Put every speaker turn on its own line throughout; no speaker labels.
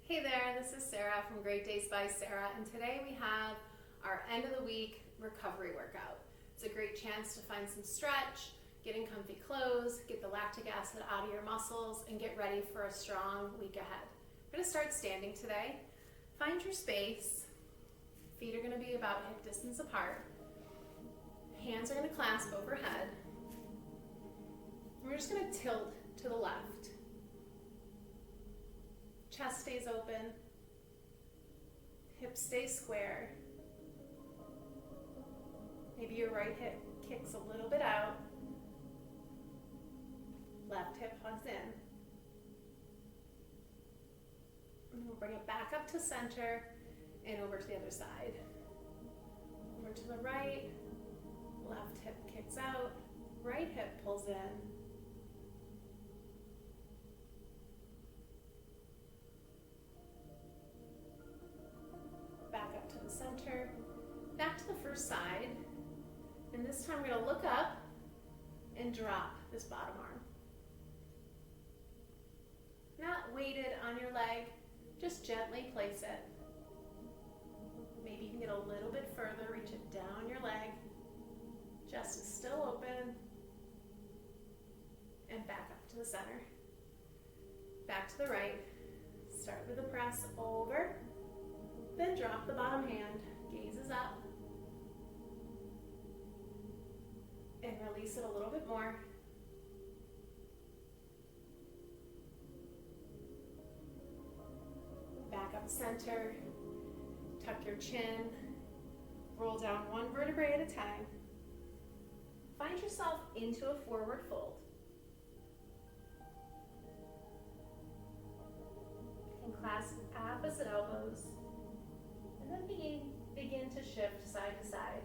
Hey there, this is Sarah from Great Days by Sarah, and today we have our end of the week recovery workout. It's a great chance to find some stretch, get in comfy clothes, get the lactic acid out of your muscles, and get ready for a strong week ahead. We're going to start standing today. Find your space. Feet are going to be about hip distance apart. Hands are going to clasp overhead. We're just going to tilt to the left. Chest stays open, hips stay square. Maybe your right hip kicks a little bit out, left hip hugs in. And we'll bring it back up to center and over to the other side. Over to the right, left hip kicks out, right hip pulls in. Back up to the center, back to the first side, and this time we're going to look up and drop this bottom arm. Not weighted on your leg, just gently place it. Maybe you can get a little bit further, reach it down your leg. Chest is still open, and back up to the center. Back to the right, start with a press over. Then drop the bottom hand, gazes up, and release it a little bit more. Back up center, tuck your chin, roll down one vertebrae at a time. Find yourself into a forward fold. And clasp opposite elbows. And then begin to shift side to side,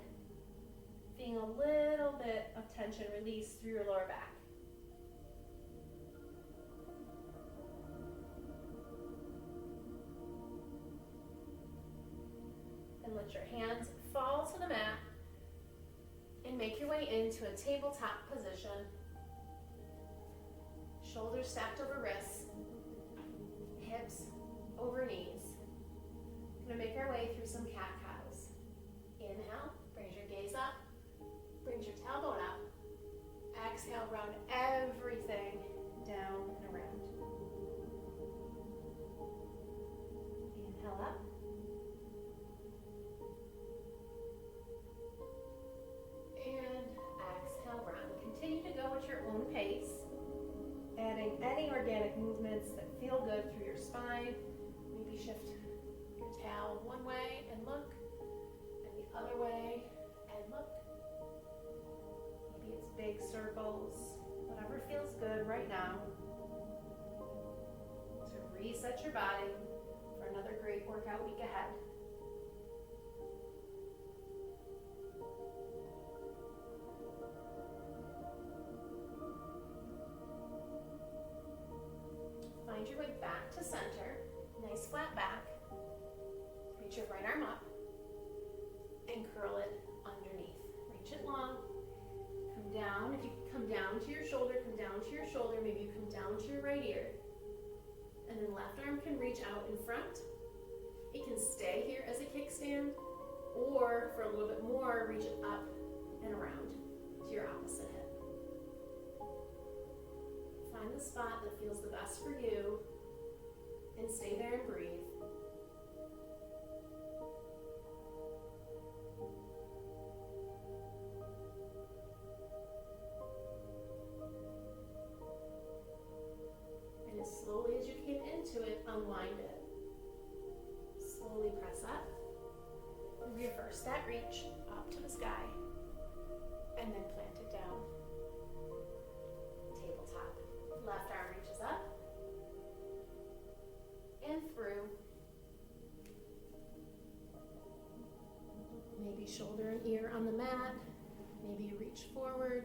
feeling a little bit of tension release through your lower back. Then let your hands fall to the mat and make your way into a tabletop position. Shoulders stacked over wrists, hips over knees. We're going to make our way through some cat-cows. Inhale, brings your gaze up, brings your tailbone up. Exhale, round everything down and around. Inhale up. And exhale, round. Continue to go at your own pace, adding any organic movements that feel good through your spine. Maybe shift your tail one way and look, and the other way and look. Maybe it's big circles, whatever feels good right now to reset your body for another great workout week ahead. Find your way back to center, nice flat back. Reach your right arm up and curl it underneath. Reach it long. Come down. If you come down to your shoulder, come down to your shoulder. Maybe you come down to your right ear. And then left arm can reach out in front. It can stay here as a kickstand, or for a little bit more, reach it up and around to your opposite hip. Find the spot that feels the best for you and stay there and breathe. And as slowly as you came into it, unwind it. Slowly press up. Reverse that reach up to the sky. And then plant it down. Tabletop. Left arm reaches up and through. Maybe shoulder and ear on the mat. Maybe you reach forward.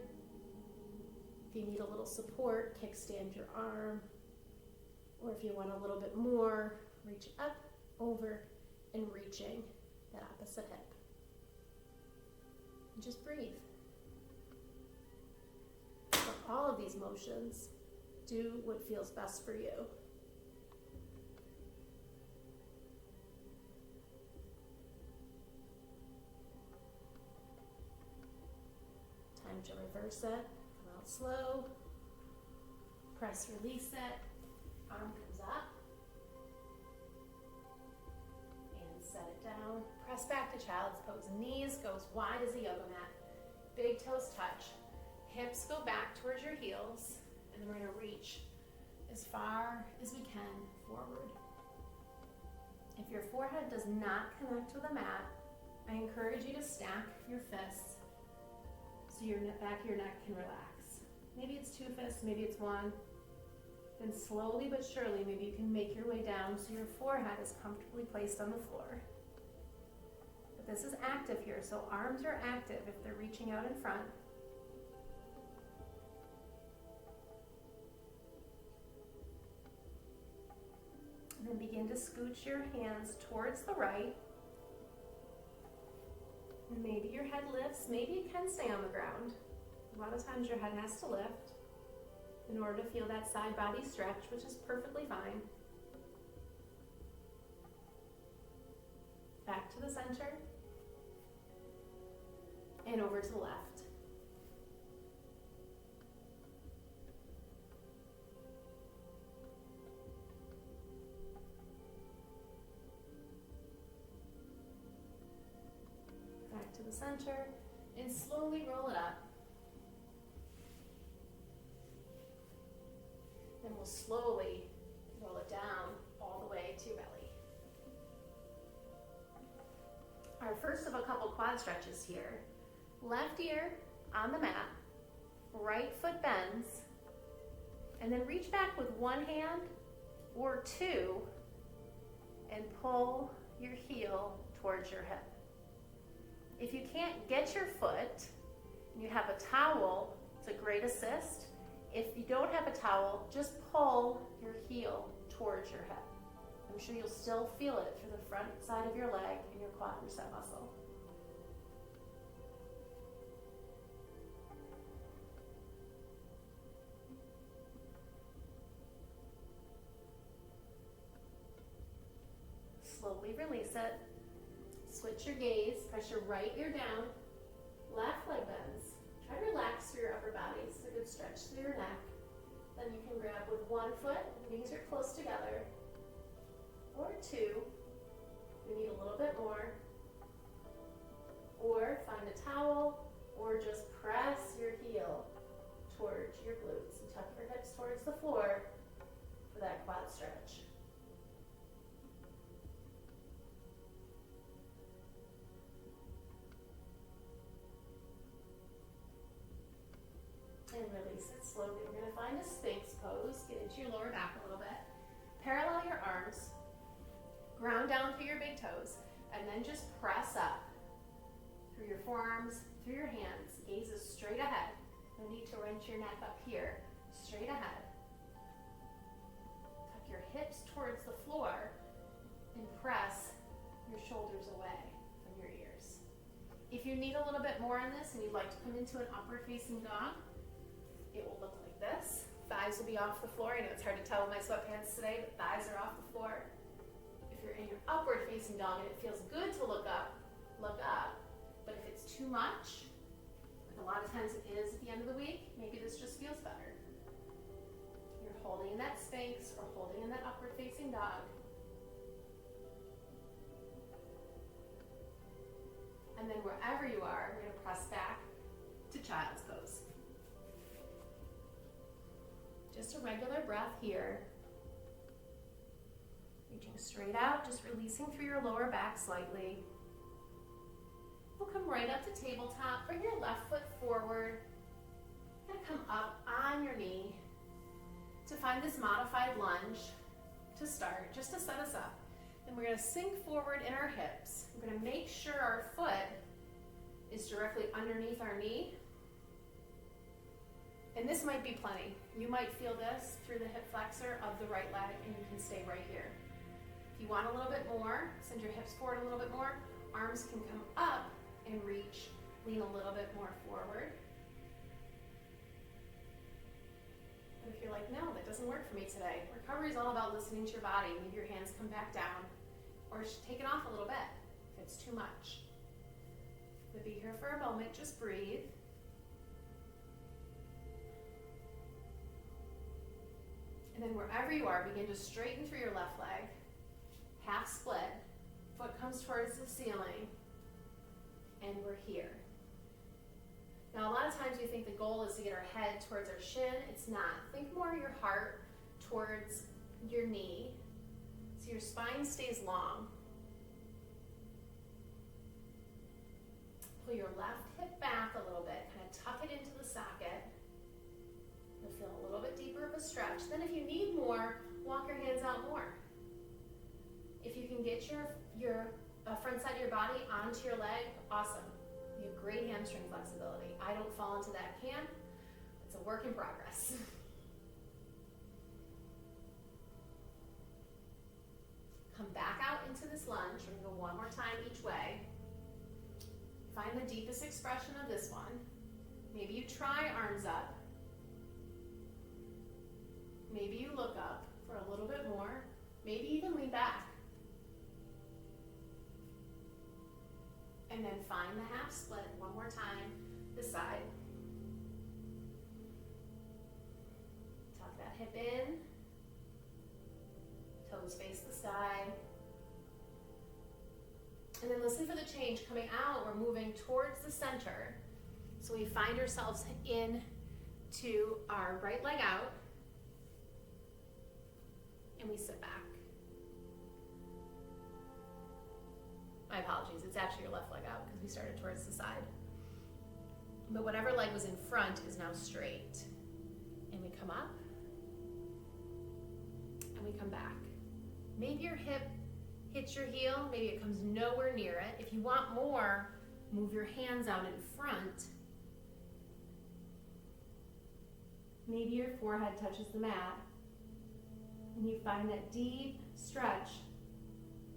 If you need a little support, kickstand your arm. Or if you want a little bit more, reach up, over, and reaching that opposite hip. And just breathe. For all of these motions, do what feels best for you. time to reverse it. Come out slow. Press, release it. Arm comes up. And set it down. Press back to child's pose. Knees go as wide as a yoga mat. Big toes touch. Hips go back towards your heels. And then we're going to reach as far as we can forward. If your forehead does not connect to the mat, I encourage you to stack your fists so your back of your neck can relax. Maybe it's 2 fists, maybe it's 1. Then slowly but surely, maybe you can make your way down so your forehead is comfortably placed on the floor. But this is active here, so arms are active if they're reaching out in front. And then begin to scooch your hands towards the right. Maybe your head lifts, maybe it can stay on the ground. A lot of times your head has to lift in order to feel that side body stretch, which is perfectly fine. Back to the center and over to the left. Back to the center and slowly roll it up. Then we'll slowly roll it down all the way to your belly. Our first of a couple quad stretches here. Left ear on the mat, right foot bends, and then reach back with one hand or 2 and pull your heel towards your hip. If you can't get your foot and you have a towel, it's a great assist. If you don't have a towel, just pull your heel towards your hip. I'm sure you'll still feel it through the front side of your leg and your quadricep muscle. Slowly release it. Switch your gaze. Press your right ear down. Left leg bends. Try to relax through your upper body. It's a good stretch through your neck. Then you can grab with one foot, knees are close together, or 2. You need a little bit more. Or find a towel, or just press your heel towards your glutes and tuck your hips towards the floor for that quad stretch. And release it slowly. We're going to find a Sphinx pose. Get into your lower back a little bit. Parallel your arms. Ground down through your big toes. And then just press up through your forearms, through your hands. Gaze is straight ahead. No need to wrench your neck up here. Straight ahead. Tuck your hips towards the floor and press your shoulders away from your ears. If you need a little bit more on this and you'd like to come into an upward facing dog, it will look like this. Thighs will be off the floor. I know it's hard to tell with my sweatpants today, but thighs are off the floor. If you're in your upward facing dog and it feels good to look up, look up. But if it's too much, like a lot of times it is at the end of the week, maybe this just feels better. You're holding in that Sphinx or holding in that upward facing dog. And then wherever you are, we're going to press back to child's pose. Just a regular breath here. Reaching straight out, just releasing through your lower back slightly. We'll come right up to tabletop. Bring your left foot forward. And come up on your knee to find this modified lunge to start, just to set us up. And we're going to sink forward in our hips. We're going to make sure our foot is directly underneath our knee. And this might be plenty. You might feel this through the hip flexor of the right leg, and you can stay right here. If you want a little bit more, send your hips forward a little bit more. Arms can come up and reach. Lean a little bit more forward. But if you're like, no, that doesn't work for me today. Recovery is all about listening to your body. Maybe your hands come back down, or just take it off a little bit if it's too much. But be here for a moment. Just breathe. And then wherever you are, begin to straighten through your left leg. Half split. Foot comes towards the ceiling. And we're here. Now, a lot of times we think the goal is to get our head towards our shin. It's not. Think more your heart towards your knee, so your spine stays long. Pull your left hip back a little bit, kind of tuck it into the socket. You'll feel a little bit deeper of a stretch. Then if you need more, walk your hands out more. If you can get your front side of your body onto your leg, awesome. You have great hamstring flexibility. I don't fall into that camp. It's a work in progress. Come back out into this lunge. We're going to go one more time each way. Find the deepest expression of this one. Maybe you try arms up. Maybe you look up for a little bit more. Maybe even lean back. And then find the half split one more time, this side. Tuck that hip in. Toes face the sky. And then listen for the change. Coming out, we're moving towards the center. So we find ourselves in to our right leg out. And we sit back. My apologies, it's actually your left leg out because we started towards the side. But whatever leg was in front is now straight. And we come up. And we come back. Maybe your hip hits your heel, maybe it comes nowhere near it. If you want more, move your hands out in front. Maybe your forehead touches the mat. And you find that deep stretch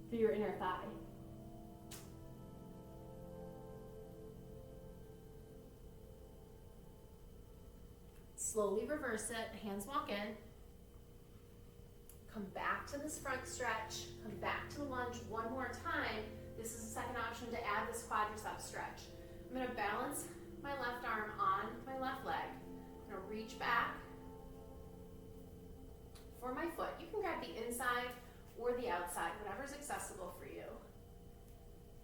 through your inner thigh. Slowly reverse it, hands walk in. Come back to this front stretch, come back to the lunge one more time. This is the second option to add this quadricep stretch. I'm going to balance my left arm on my left leg. I'm going to reach back for my foot. You can grab the inside or the outside, whatever's accessible for you.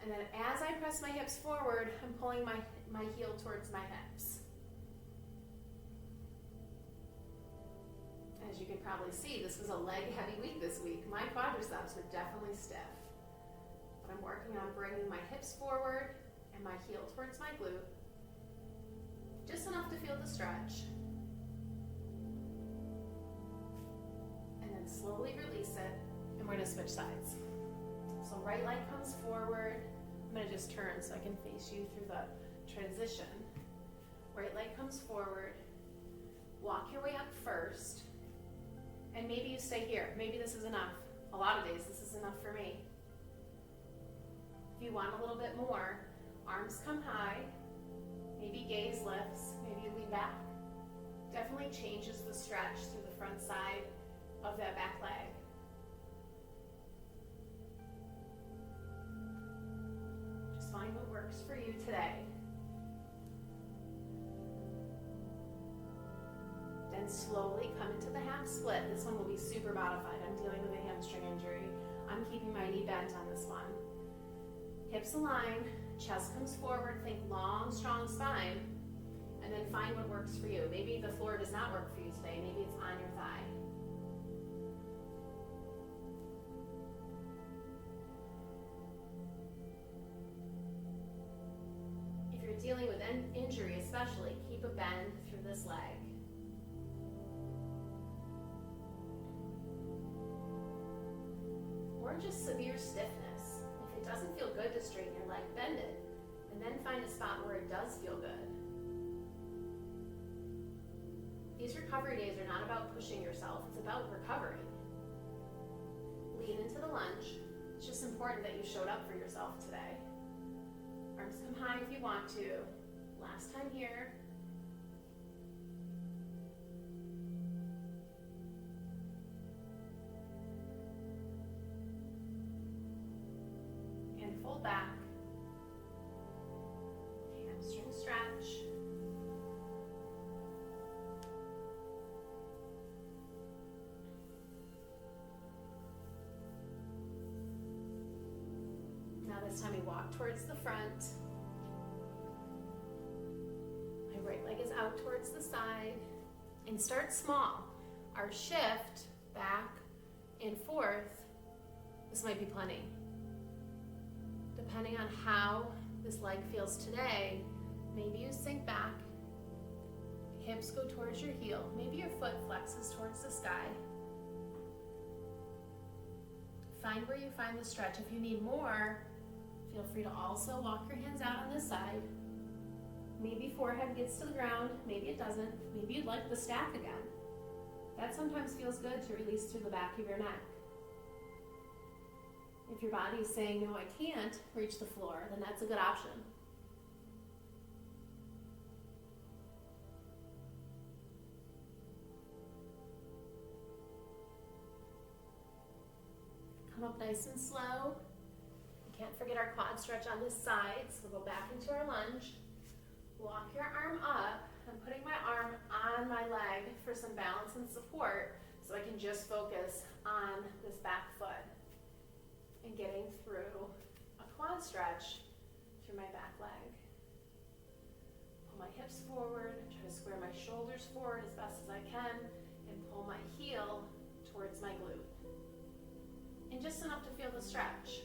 And then as I press my hips forward, I'm pulling my heel towards my hips. As you can probably see, this was a leg-heavy week this week. My quadriceps are definitely stiff. But I'm working on bringing my hips forward and my heel towards my glute. Just enough to feel the stretch. And then slowly release it, and we're going to switch sides. So right leg comes forward. I'm going to just turn so I can face you through the transition. Right leg comes forward. Walk your way up first. And maybe you stay here. Maybe this is enough. A lot of days, this is enough for me. If you want a little bit more, arms come high. Maybe gaze lifts. Maybe you lean back. Definitely changes the stretch through the front side of that back leg. Just find what works for you today. Then slowly come into the half split. This one will be super modified. I'm dealing with a hamstring injury. I'm keeping my knee bent on this one. Hips align, chest comes forward, think long, strong spine, and then find what works for you. Maybe the floor does not work for you today. Maybe it's on your thigh. If you're dealing with an injury especially, keep a bend through this leg. Or just severe stiffness. If it doesn't feel good to straighten your leg, bend it, and then find a spot where it does feel good. These recovery days are not about pushing yourself, it's about recovering. Lean into the lunge. It's just important that you showed up for yourself today. Arms come high if you want to. Last time here. Fold back, hamstring stretch, this time we walk towards the front. My right leg is out towards the side. And start small. Our shift back and forth, this might be plenty. Depending on how this leg feels today, maybe you sink back, hips go towards your heel, maybe your foot flexes towards the sky. Find where you find the stretch. If you need more, feel free to also walk your hands out on this side. Maybe forehead gets to the ground, maybe it doesn't. Maybe you'd like the stack again. That sometimes feels good to release through the back of your neck. If your body is saying, no, I can't reach the floor, then that's a good option. Come up nice and slow. We can't forget our quad stretch on this side, so we'll go back into our lunge. Walk your arm up. I'm putting my arm on my leg for some balance and support so I can just focus on this back foot and getting through a quad stretch through my back leg. Pull my hips forward, try to square my shoulders forward as best as I can, and pull my heel towards my glute. And just enough to feel the stretch.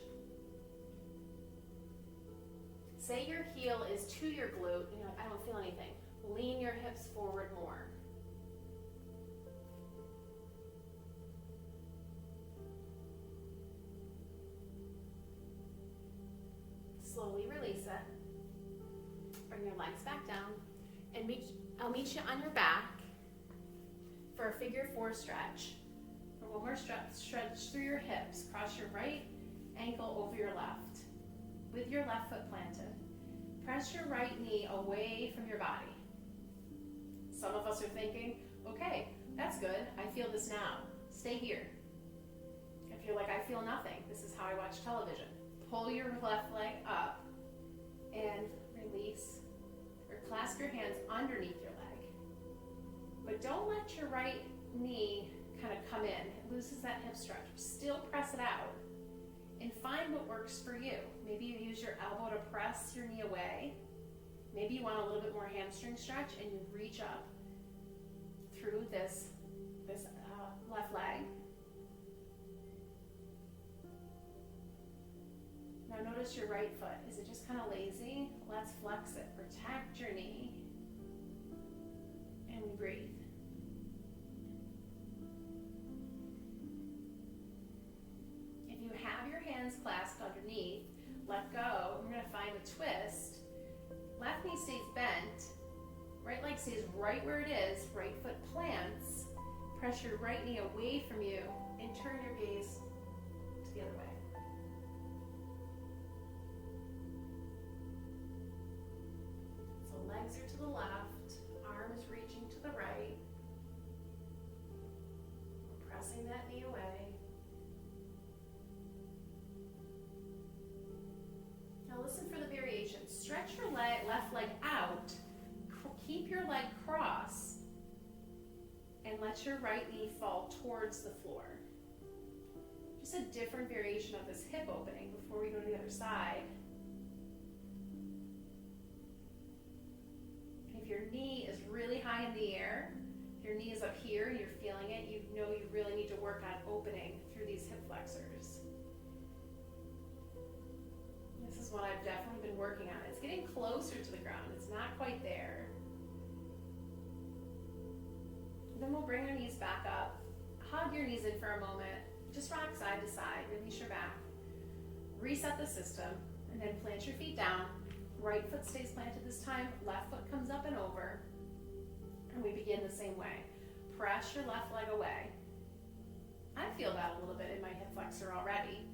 Say your heel is to your glute, and you're like, I don't feel anything. Lean your hips forward more. Slowly release it. Bring your legs back down, and I'll meet you on your back for a figure 4 stretch. For one more stretch through your hips. Cross your right ankle over your left with your left foot planted. Press your right knee away from your body. Some of us are thinking, okay, that's good. I feel this now. Stay here. If you're like, I feel nothing, this is how I watch television. Pull your left leg up and release, or clasp your hands underneath your leg. But don't let your right knee kind of come in. It loses that hip stretch. Still press it out and find what works for you. Maybe you use your elbow to press your knee away. Maybe you want a little bit more hamstring stretch and you reach up through this left leg. Now notice your right foot. Is it just kind of lazy? Let's flex it. Protect your knee. And we breathe. If you have your hands clasped underneath, let go. We're going to find a twist. Left knee stays bent. Right leg stays right where it is. Right foot plants. Press your right knee away from you and turn your gaze to the other way. So legs are to the left, arms reaching to the right. We're pressing that knee away. Now listen for the variation. Stretch your left leg out. Keep your leg crossed. And let your right knee fall towards the floor. Just a different variation of this hip opening before we go to the other side. If your knee is really high in the air, your knee is up here and you're feeling it, you know you really need to work on opening through these hip flexors. This is what I've definitely been working on. It's getting closer to the ground. It's not quite there. Then we'll bring our knees back up. Hug your knees in for a moment. Just rock side to side. Release your back. Reset the system. And then plant your feet down. Right foot stays planted this time. Left foot comes up and over. And we begin the same way. Press your left leg away. I feel that a little bit in my hip flexor already.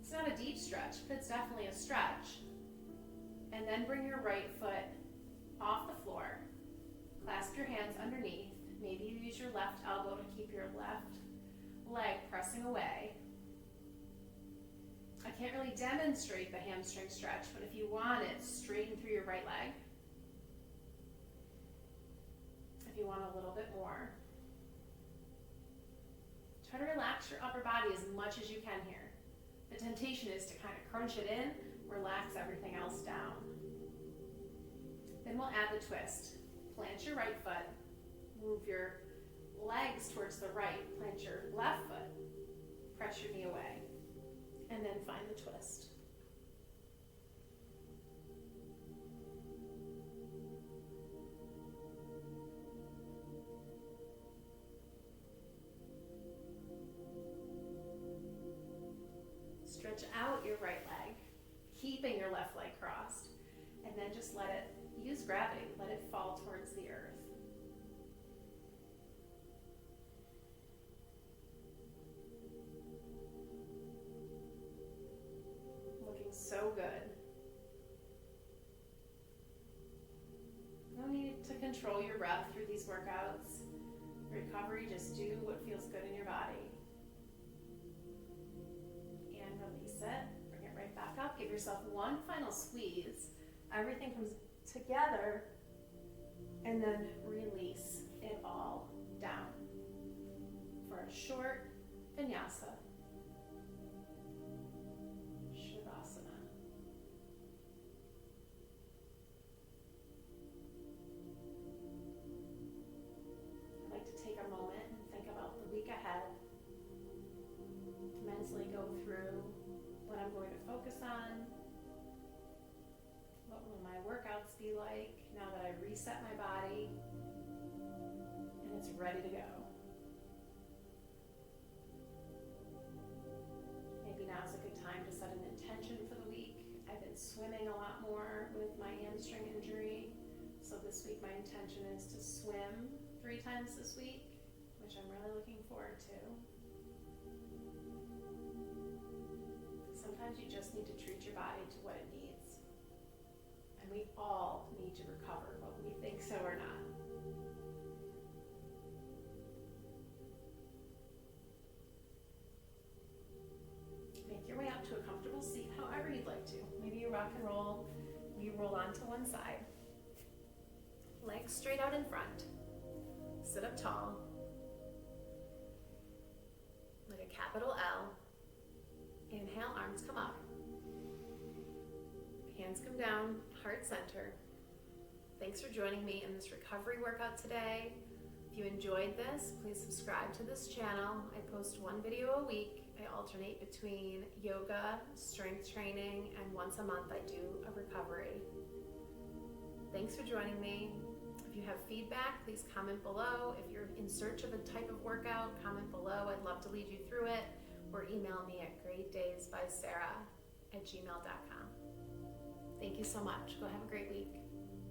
It's not a deep stretch, but it's definitely a stretch. And then bring your right foot off the floor. Clasp your hands underneath. Maybe you use your left elbow to keep your left leg pressing away. I can't really demonstrate the hamstring stretch, but if you want it, straighten through your right leg. If you want a little bit more. Try to relax your upper body as much as you can here. The temptation is to kind of crunch it in, relax everything else down. Then we'll add the twist. Plant your right foot, move your legs towards the right, plant your left foot, press your knee away, and then find the twist. Stretch out your right leg, keeping your left leg crossed, and then just let it, use gravity, let it fall towards the earth. Looking so good. No need to control your breath through these workouts. Recovery, just do what feels good in your body. Release it, bring it right back up, give yourself one final squeeze, everything comes together, and then release it all down for a short vinyasa, shavasana. I'd like to take a moment and think about the week ahead, to mentally go through what I'm going to focus on, what will my workouts be like now that I've reset my body and it's ready to go. Maybe now's a good time to set an intention for the week. I've been swimming a lot more with my hamstring injury, so this week my intention is to swim 3 times this week, which I'm really looking forward to. Sometimes you just need to treat your body to what it needs. And we all need to recover, whether we think so or not. Make your way up to a comfortable seat, however you'd like to. Maybe you rock and roll, you roll onto one side. Legs straight out in front. Sit up tall, like a capital L. Inhale, arms come up. Hands come down, heart center. Thanks for joining me in this recovery workout today. If you enjoyed this, please subscribe to this channel. I post 1 video a week. I alternate between yoga, strength training, and once a month I do a recovery. Thanks for joining me. If you have feedback, please comment below. If you're in search of a type of workout, comment below. I'd love to lead you through it. Or email me at greatdaysbysarah@gmail.com. Thank you so much. Go have a great week.